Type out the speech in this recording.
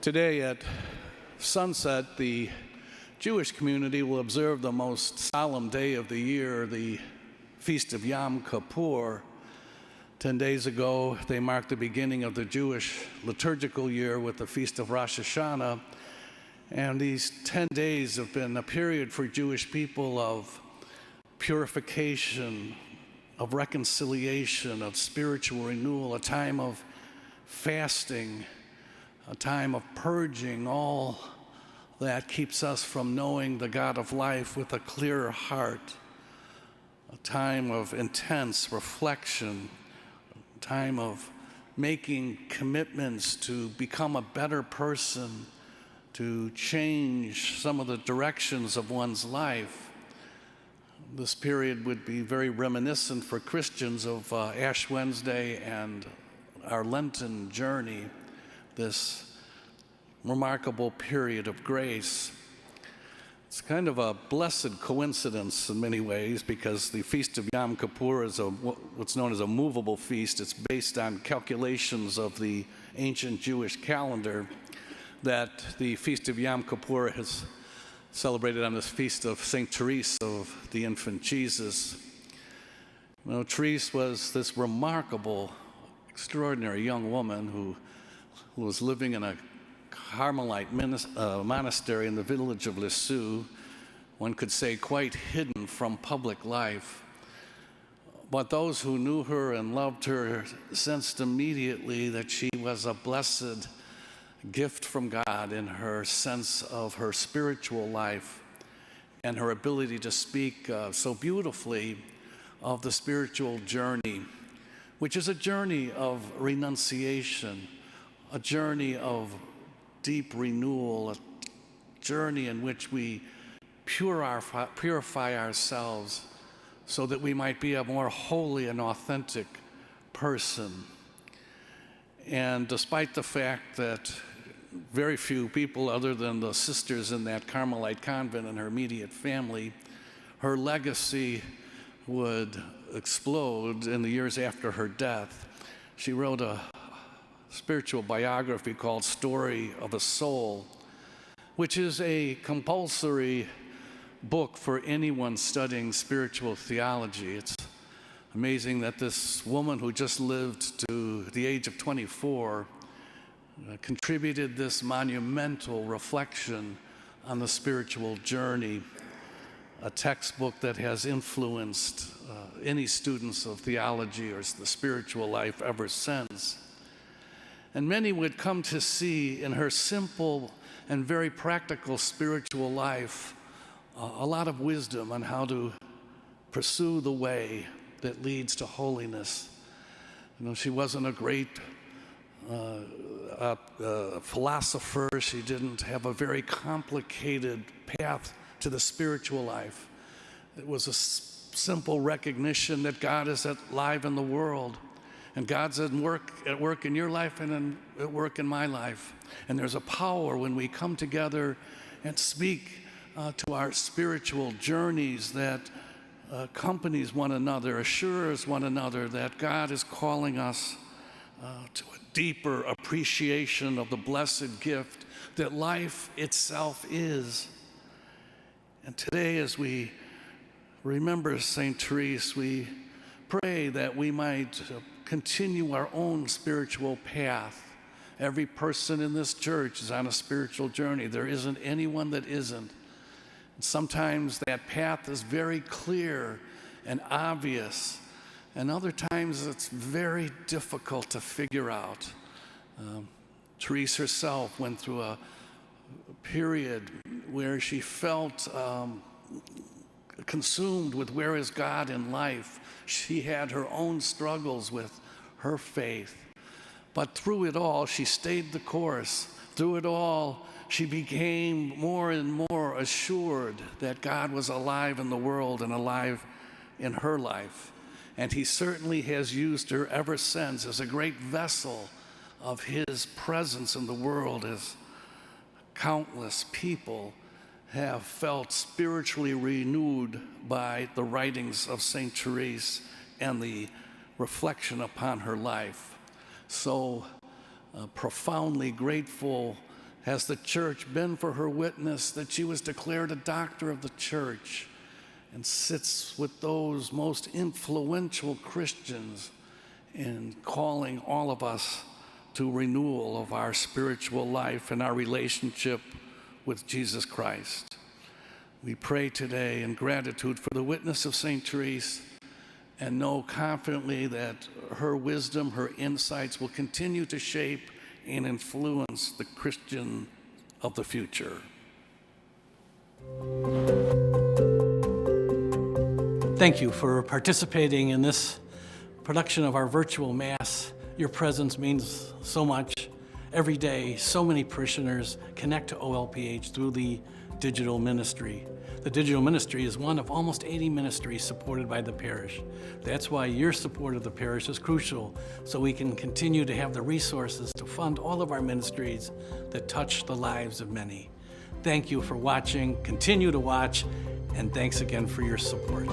Today at sunset, the Jewish community will observe the most solemn day of the year, the Feast of Yom Kippur. 10 days ago, they marked the beginning of the Jewish liturgical year with the Feast of Rosh Hashanah. And these 10 days have been a period for Jewish people of purification, of reconciliation, of spiritual renewal, a time of fasting, a time of purging all that keeps us from knowing the God of life with a clearer heart, a time of intense reflection, a time of making commitments to become a better person, to change some of the directions of one's life. This period would be very reminiscent for Christians of Ash Wednesday and our Lenten journey, this remarkable period of grace. It's kind of a blessed coincidence in many ways, because the Feast of Yom Kippur is what's known as a movable feast. It's based on calculations of the ancient Jewish calendar that the Feast of Yom Kippur has celebrated on this feast of St. Therese of the infant Jesus. You know, Therese was this remarkable, extraordinary young woman who was living in a Carmelite monastery in the village of Lisieux, one could say quite hidden from public life. But those who knew her and loved her sensed immediately that she was a blessed gift from God in her sense of her spiritual life and her ability to speak so beautifully of the spiritual journey, which is a journey of renunciation, a journey of deep renewal, a journey in which we purify ourselves so that we might be a more holy and authentic person. And despite the fact that very few people other than the sisters in that Carmelite convent and her immediate family, her legacy would explode in the years after her death. She wrote a spiritual biography called Story of a Soul, which is a compulsory book for anyone studying spiritual theology. It's amazing that this woman who just lived to the age of 24 contributed this monumental reflection on the spiritual journey, a textbook that has influenced any students of theology or the spiritual life ever since. And many would come to see in her simple and very practical spiritual life a lot of wisdom on how to pursue the way that leads to holiness. You know, she wasn't a great philosopher. She didn't have a very complicated path to the spiritual life. It was a simple recognition that God is alive in the world, and God's at work in your life and at work in my life. And there's a power when we come together and speak to our spiritual journeys that accompanies one another, assures one another that God is calling us to a deeper appreciation of the blessed gift that life itself is. And today, as we remember St. Therese, we pray that we might continue our own spiritual path. Every person in this church is on a spiritual journey. There isn't anyone that isn't. And sometimes that path is very clear and obvious, and other times it's very difficult to figure out. Therese herself went through a period where she felt consumed with where is God in life. She had her own struggles with her faith. But through it all, she stayed the course. Through it all, she became more and more assured that God was alive in the world and alive in her life. And he certainly has used her ever since as a great vessel of his presence in the world, as countless people have felt spiritually renewed by the writings of St. Therese and the reflection upon her life. So profoundly grateful has the church been for her witness that she was declared a doctor of the church and sits with those most influential Christians in calling all of us to renewal of our spiritual life and our relationship with Jesus Christ. We pray today in gratitude for the witness of St. Therese and know confidently that her wisdom, her insights will continue to shape and influence the Christian of the future. Thank you for participating in this production of our virtual Mass. Your presence means so much. Every day, so many parishioners connect to OLPH through the digital ministry. The digital ministry is one of almost 80 ministries supported by the parish. That's why your support of the parish is crucial, so we can continue to have the resources to fund all of our ministries that touch the lives of many. Thank you for watching, continue to watch, and thanks again for your support.